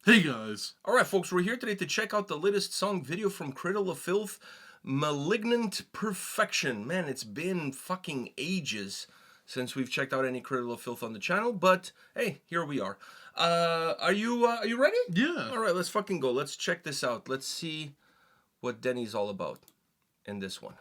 Hey guys! Alright folks, we're here today to check out the latest song video from Cradle of Filth, Malignant Perfection. Man, it's been fucking ages since we've checked out any Cradle of Filth on the channel, but hey, here we are. Are you ready? Yeah. Alright, let's fucking go. Let's check this out. Let's see what Denny's all about in this one.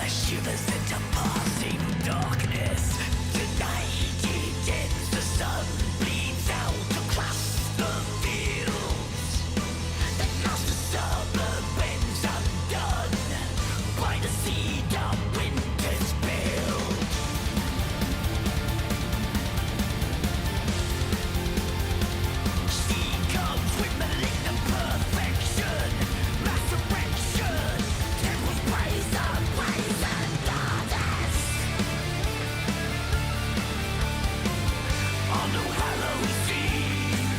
Shivers into passing darkness. Tonight it ends, the sun bleeds out across the fields. The last summer bends undone by the seed of winter's build. She comes with malignant perfection, mass erection, temples brazen, brazen goddess. On All Hallows Eve,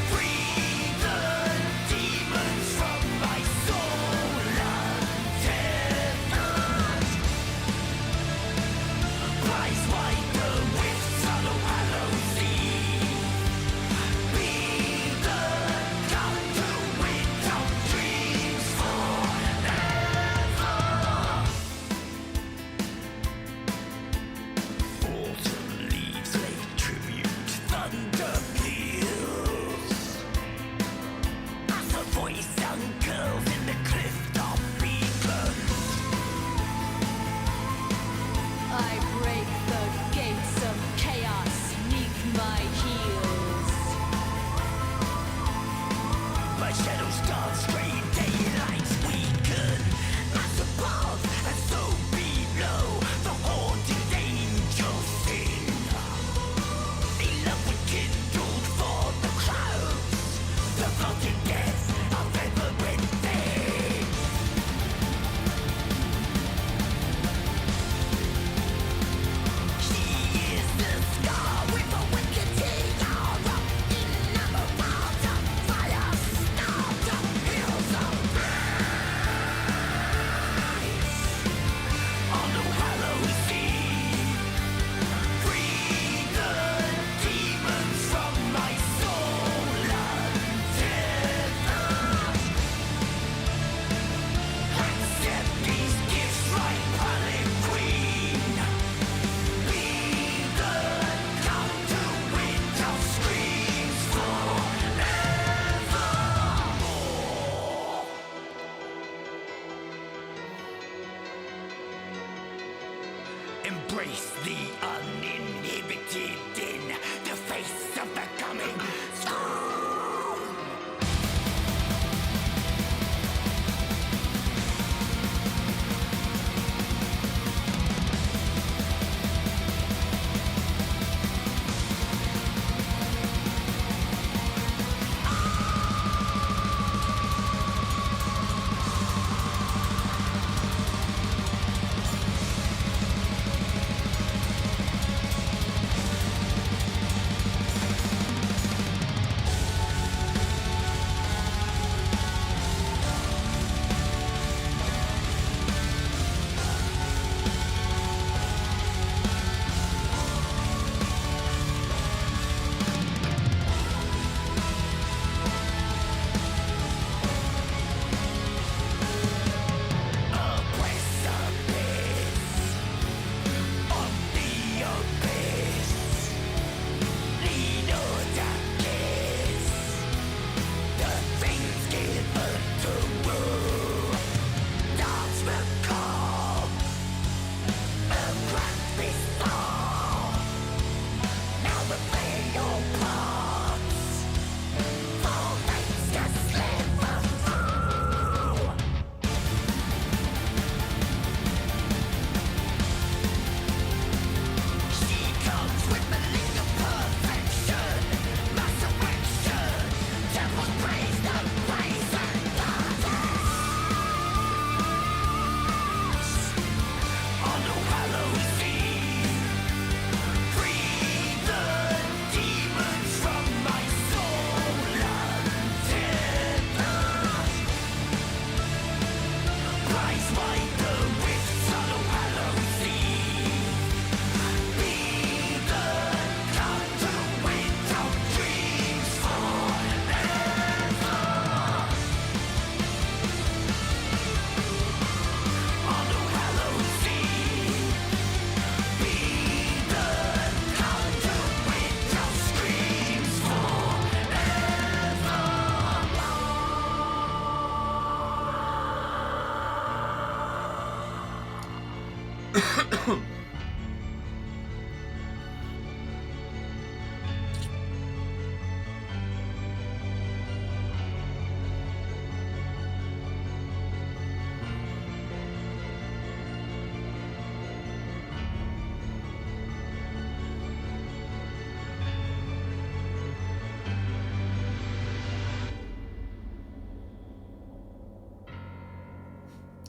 free the demons from my soul, untethered. Prise wide the whiffs on All Hallows Eve. Be the conduit of dreams forever. Autumn leaves lay tribute, thunder peals. As a voice uncurls in the clifftop beacons. I break the gates of chaos neath my heels. My shadows dance, stray daylights weaken. As above and so below, the haunted angels sing. A love rekindled for the crowds, the floating death of everything. She is the scar with a wicked tiara, enamored of fire, starved of hills of rise. On All Hallows Eve, free the demons from my soul, untethered. Accept these gifts, right pallid queen. Be the conduit of screams forevermore. Embrace the uninhibited in the face of the coming storm.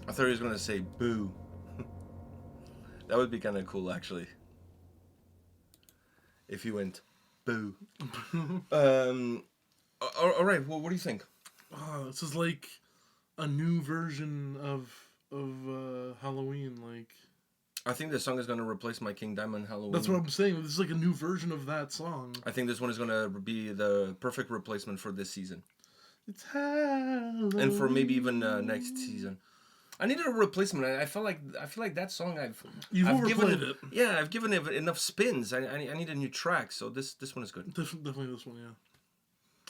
I thought he was gonna say boo. That would be kind of cool, actually. If he went boo. All right. Well, what do you think? This is like a new version of Halloween. Like, I think this song is gonna replace my King Diamond Halloween. that's what I'm saying. This is like a new version of that song. I think this one is gonna be the perfect replacement for this season, It's Halloween. and for maybe even next season. I needed a replacement. I feel like that song You've I've given overplayed it. Yeah, I've given it enough spins. I need a new track. So this one is good. Definitely this one, yeah.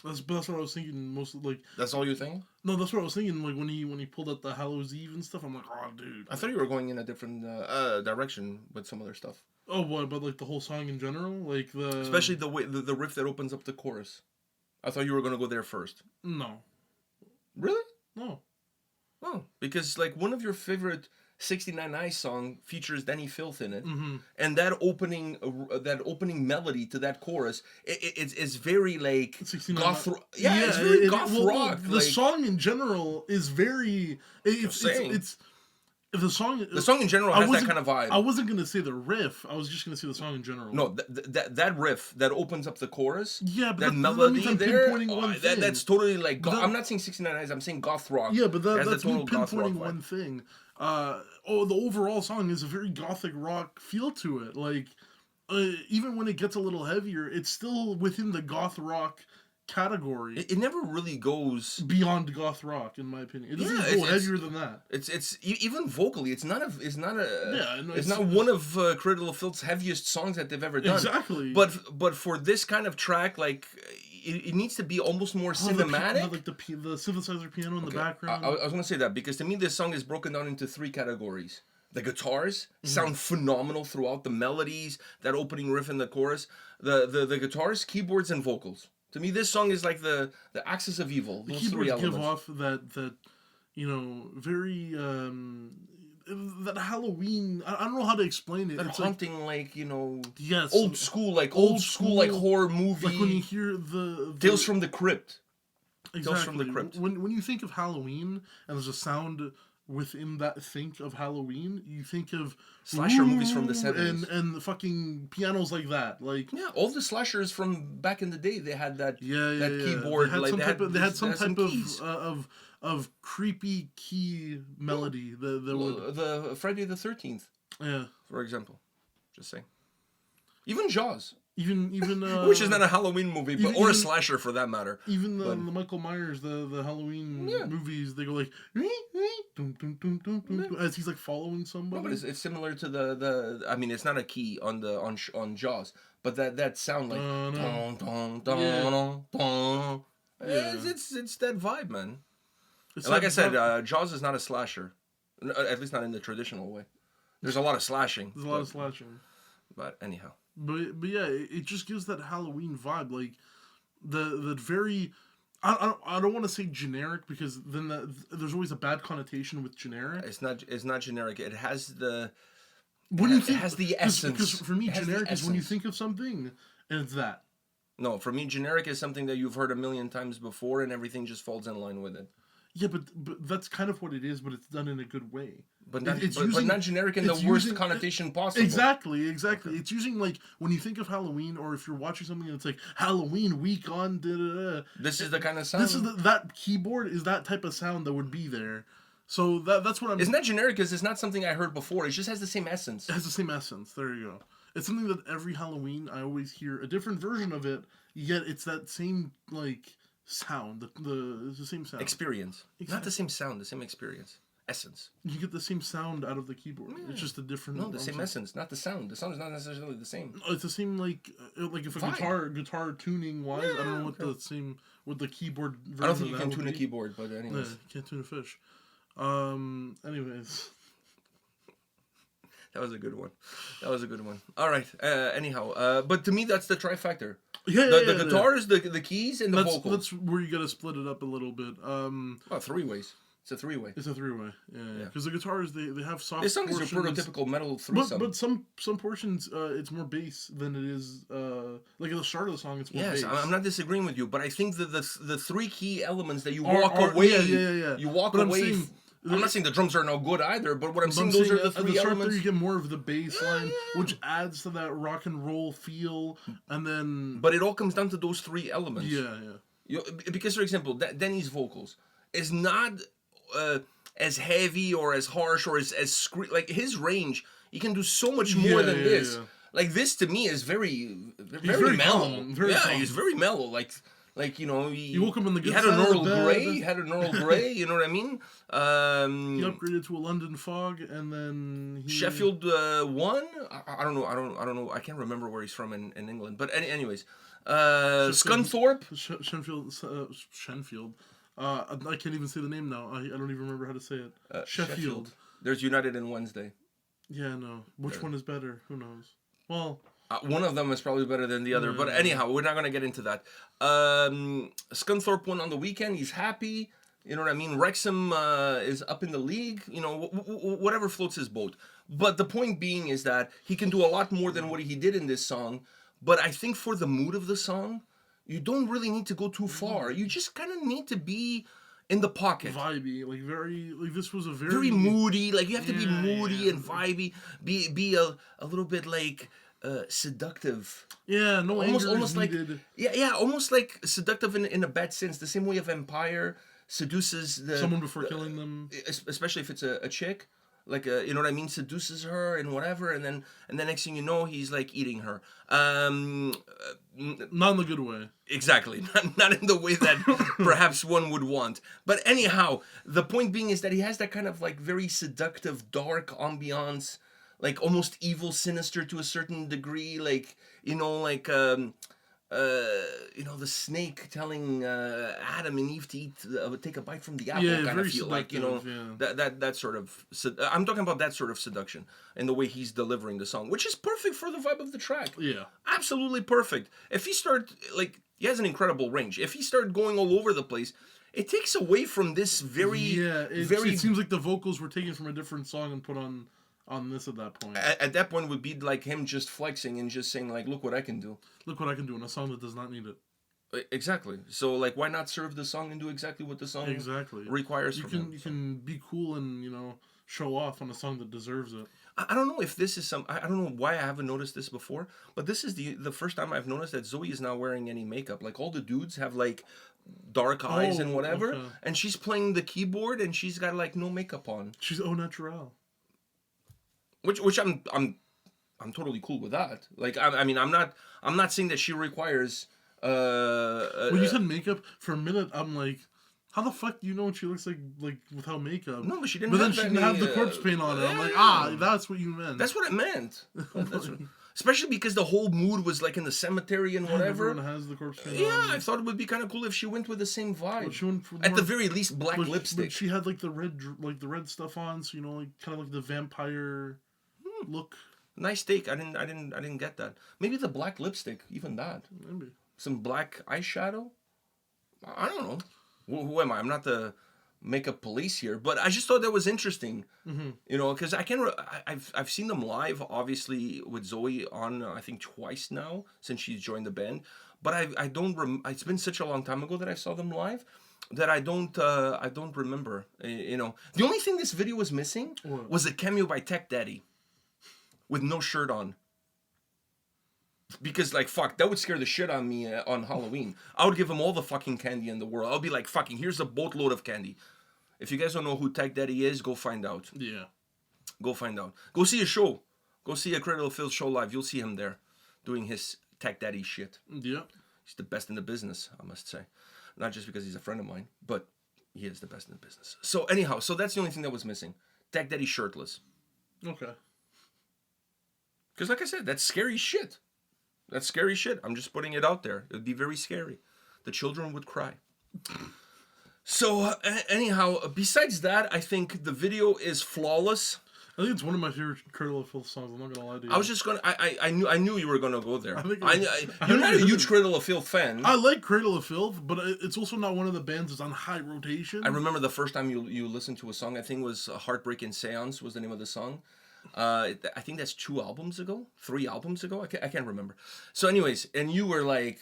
That's what I was thinking. Most of, like, That's all you're thinking? no, that's what I was thinking. Like when he pulled out the Hallows Eve and stuff, I'm like, oh, dude. I thought you were going in a different direction with some other stuff, Oh, what? But like the whole song in general, like the especially the way the riff that opens up the chorus. I thought you were gonna go there first. No, Really? no. Oh, because like one of your favorite 69 Eyes song features Danny Filth in it, and that opening melody to that chorus, it's very like 69 goth. It's very goth well, rock. The like, song in general is very. It's the song. the song in general has that wasn't- kind of vibe. I wasn't gonna say the riff. I was just gonna say the song in general. No, that riff that opens up the chorus. Yeah, but that that melody means I'm there. pinpointing one thing. That's totally like. But that- I'm not saying 69 Eyes. I'm saying goth rock. Yeah, but It has that's the me total goth rock pinpointing vibe. one thing. The overall song is a very gothic rock feel to it. Like, even when it gets a little heavier, it's still within the goth rock category. It never really goes. Beyond goth rock, in my opinion, it doesn't Yeah, go it's- heavier than that. Even vocally, it's not Yeah, no, it's it's- not one of Cradle of Filth's heaviest songs that they've ever done. Exactly. But for this kind of track, like it needs to be almost more cinematic. Like the synthesizer piano in the background. I was gonna say that because to me this song is broken down into three categories. The guitars sound phenomenal throughout, the melodies, that opening riff in the chorus, the guitars, keyboards, and vocals. To me, this song is like the axis of evil. The Those keyboards three give elements. off that very that Halloween. I don't know how to explain it. That It's like, haunting, like yes, old school, like horror movie. Like when you hear the Tales from the Crypt. exactly. Tales from the Crypt. When you think of Halloween and there's a sound within that think of Halloween, you think of Slasher movies from the "Ooh," 70s. and the fucking pianos like that. Like Yeah, all the slashers from back in the day, they had that yeah. keyboard. They had like some type of they had some some type keys. of creepy key melody. That would The Friday the 13th, yeah. for example. Just saying. Even Jaws, Even which is not a Halloween movie, but or a even- slasher for that matter. even the but- Michael Myers the Halloween Yeah. movies, they go like dum, dum, dum, dum, dum, as he's like following No, somebody. but it's similar to the. I mean, it's not a key on Jaws, but that sound like. No. Dun, dun, Yeah. dun, dun. Yeah. It's that vibe, man. It's And like I that said, dark- Jaws is not a slasher, at least not in the traditional way. There's a lot of slashing. there's a lot of slashing. But anyhow, But yeah, it just gives that Halloween vibe, like the very. I don't want to say generic because then there's always a bad connotation with generic. it's not generic. It has the. When you it think has the because essence. for me, It has the generic is when you essence. think of something and it's that. No, for me, generic is something that you've heard a million times before, and everything just falls in line with it. Yeah, but that's kind of what it is, but it's done in a good way. But not, It's but using- not generic in the it's worst using- connotation possible. Exactly. It's using like when you think of Halloween, or if you're watching something and it's like Halloween week on. Da, da, da. This is the kind of sound. This is that keyboard is that type of sound that would be there. So that's what I'm. Isn't that generic? Because it's not something I heard before. It just has the same essence. It has the same essence. There you go. It's something that every Halloween I always hear a different version of it. Yet it's that same like sound. It's the same sound. Experience. Not the same sound, the same experience. Essence. You get the same sound out of the keyboard. It's just a different. No, the same also- essence, not the sound. The sound is not necessarily the same. It's the same like if a Vibe. guitar tuning wise. I don't know what the same with the keyboard. Version I don't think of you that can would tune a be. keyboard, but anyways. Yeah, you can't tune a fish. Anyways, That was a good one. That was a good one. All right. Anyhow, but to me, that's the trifecta. Yeah, The guitars, the keys, and the vocals. That's where you gotta split it up a little bit. Well, three ways. It's a three-way. It's a three-way. Yeah. Because the guitars they have soft. This song is portions, your prototypical metal threesome. But some portions it's more bass than it is like at the start of the song it's more Yes, bass. I'm not disagreeing with you, but I think that the three key elements that you Are- walk are- away. yeah. You walk But I'm away. saying- I'm not saying the drums are no good either, but what I'm But saying I'm those saying are the at the three start elements. there you get more of the bass line, which adds to that rock and roll feel, and then But it all comes down to those three elements. yeah. Because, for example, Denny's vocals is not as heavy or as harsh or as like his range. He can do so much more than this. Yeah. Like this to me is very very mellow. calm, very yeah, calm. he's very mellow. Like you know, You woke up on the good he had an side of Earl the bed. Grey. He had an Earl Grey. You know what I mean? He upgraded to a London Fog, and then Sheffield won. I don't know. I don't know. I can't remember where he's from in England. But anyways, Scunthorpe. Shenfield. I can't even say the name now. I don't even remember how to say it. Sheffield. There's United and Wednesday. Yeah, no. Which one is better? Who knows? Well, One of them is probably better than the other. But anyhow, we're not going to get into that. Scunthorpe won on the weekend. He's happy. You know what I mean? Wrexham is up in the league. You know, whatever floats his boat. But the point being is that he can do a lot more than what he did in this song. But I think for the mood of the song, you don't really need to go too far. You just kind of need to be in the pocket. vibey, like this was a Very moody. Like you have to be Yeah, moody yeah. and vibey. Be a little bit like seductive. Yeah, no Almost anger is like needed. almost like seductive in a bad sense. The same way of Empire seduces Someone before killing them. especially if it's a chick. Like you know what I mean, seduces her and whatever, and then next thing you know, he's like eating her. Not in the good way. Exactly, not in the way that perhaps one would want. But anyhow, the point being is that he has that kind of like very seductive, dark ambiance, like almost evil, sinister to a certain degree. Like you know, like you know, the snake telling Adam and Eve to eat, take a bite from the apple. Yeah, kind of very feel like, you know, seductive, that sort of. I'm talking about that sort of seduction in the way he's delivering the song, which is perfect for the vibe of the track. Yeah. Absolutely perfect. If he start like, he has an incredible range. If he started going all over the place, it takes away from this very It seems like the vocals were taken from a different song and put on this at that point. At that point would be like him just flexing and just saying like, look what I can do. Look what I can do in a song that does not need it. Exactly. So like, why not serve the song and do exactly what the song requires from him? You can be cool and, you know, show off on a song that deserves it. I don't know if this is I don't know why I haven't noticed this before, but this is the first time I've noticed that Zoe is not wearing any makeup. Like all the dudes have like dark eyes and whatever, okay. and she's playing the keyboard and she's got like no makeup on. She's au naturel. Which I'm totally cool with that. Like I mean I'm not saying that she requires. When you said makeup, for a minute I'm like, how the fuck do you know what she looks like without makeup? No, but she didn't. But then have she any, didn't have the corpse paint on it. I'm like, that's what you meant. That's what I meant. Especially because the whole mood was like in the cemetery and whatever. Everyone has the corpse paint Yeah, on. I thought it would be kind of cool if she went with the same vibe. But she went for At the more- very least, black but lipstick. she had like the red stuff on, so you know, like kind of like the vampire look. Nice take. I didn't get that. Maybe the black lipstick, even that. Maybe. Some Some black eyeshadow. I don't know. Who am I? I'm not the makeup police here, but I just thought that was interesting. Mm-hmm. You know, because I've seen them live, obviously with Zoe on I think twice now since she's joined the band. But I don't. It's been such a long time ago that I saw them live that I don't remember. You know, the only thing this video was missing What? was a cameo by Tech Daddy with no shirt on. Because, like, fuck, that would scare the shit out of me on Halloween. I would give him all the fucking candy in the world. I'll be like, fucking, here's a boatload of candy. If you guys don't know who Tech Daddy is, go find out. Yeah. Go find out. Go see a show. Go see a Cradle of Filth show live. You'll see him there doing his Tech Daddy shit. Yeah. He's the best in the business, I must say. Not just because he's a friend of mine, but he is the best in the business. So, anyhow, so that's the only thing that was missing. Tech Daddy shirtless. Okay. Because, like I said, that's scary shit. That's scary shit. I'm just putting it out there. It would be very scary. The children would cry. So, anyhow, besides that, I think the video is flawless. I think it's one of my favorite Cradle of Filth songs. I'm not gonna lie to you. I was just gonna. I knew you were gonna go there. I think You're not a huge Cradle of Filth fan. I like Cradle of Filth, but it's also not one of the bands that's on high rotation. I remember the first time you listened to a song. I think it was "Heartbreaking Seance" was the name of the song. I think that's 3 albums ago. I can't remember. So, anyways, and you were like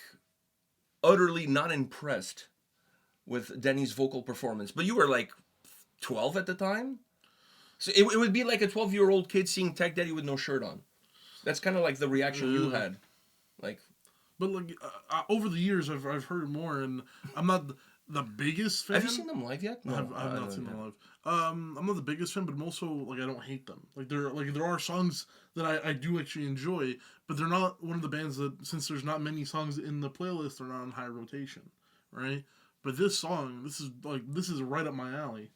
utterly not impressed with Denny's vocal performance, but you were like 12 at the time. So it would be like a 12-year-old kid seeing Tech Daddy with no shirt on. That's kind of like the reaction you had. Like, but like over the years, I've heard more, and I'm not the biggest fan. have you seen them live yet? No, I've not seen them live. I'm not the biggest fan, but I'm also like I don't hate them. Like there are songs that I do actually enjoy, but they're not one of the bands that, since there's not many songs in the playlist, they're not on high rotation, right? But this song, this is right up my alley.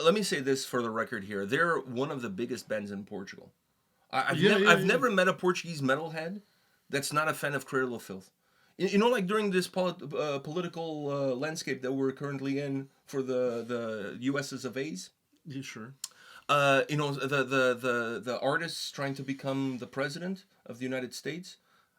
Let me say this for the record here. They're one of the biggest bands in Portugal. I've never met a Portuguese metalhead that's not a fan of Cradle of Filth. You know, like during this political landscape that we're currently in for the US's of A's. Yeah, sure. You know, the artists trying to become the president of the United States.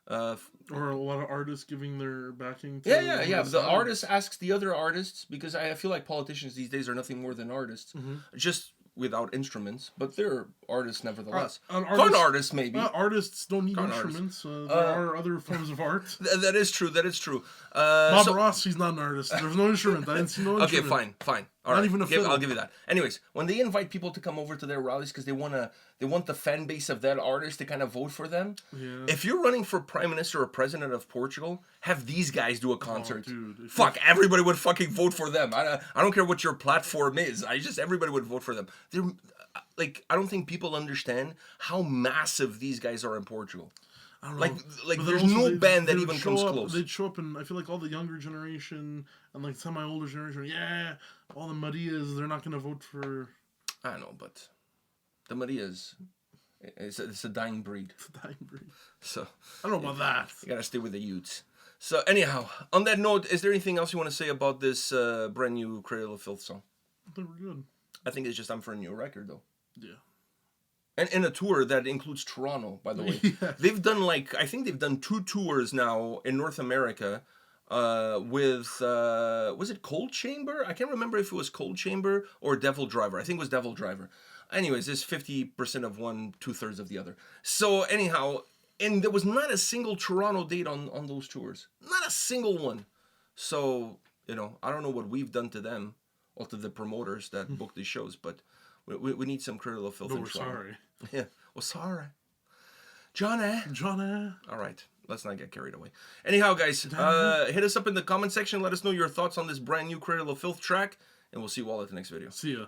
Or a lot of artists giving their backing to Yeah. The artist asks the other artists, because I feel like politicians these days are nothing more than artists, just without instruments, but they're artists nevertheless. Con artists, maybe. Artists don't need instruments. There are other forms of art. That is true. Bob Ross, he's not an artist. There's no instrument. I didn't see no instrument. Okay, fine. All Not right. even a fiddle. I'll give you that. Anyways, when they invite people to come over to their rallies because they want the fan base of that artist to kind of vote for them. Yeah. If you're running for prime minister or president of Portugal, have these guys do a concert. Dude, Fuck, everybody would fucking vote for them. I don't care what your platform is. Everybody would vote for them. They're like, I don't think people understand how massive these guys are in Portugal. I don't know. Like But there's also no they- band that they would even show comes up- close. They'd show up, and I feel like all the younger generation and like some of my older generation, yeah, all the Marias, they're not gonna vote for I know, but the Marias, it's a dying breed. the dying breed. So I don't know about that. you gotta stay with the youths. So anyhow, on that note, is there anything else you want to say about this brand new Cradle of Filth song? I think we're good. I think it's just time for a new record, though. Yeah. And in a tour that includes Toronto, by the way. Yeah. They've done I think they've done 2 tours now in North America with, was it Cold Chamber? I can't remember if it was Cold Chamber or Devil Driver. I think it was Devil Driver. Anyways, it's 50% of one, 2/3 of the other. So anyhow, and there was not a single Toronto date on those tours. Not a single one. So, you know, I don't know what we've done to them or to the promoters that book these shows, but we need some Cradle of Filth No, in we're Toronto. sorry. Yeah, well, sorry. Johnny. Johnny. All right, let's not get carried away. Anyhow, guys, hit us up in the comment section. Let us know your thoughts on this brand new Cradle of Filth track, and we'll see you all at the next video. See ya.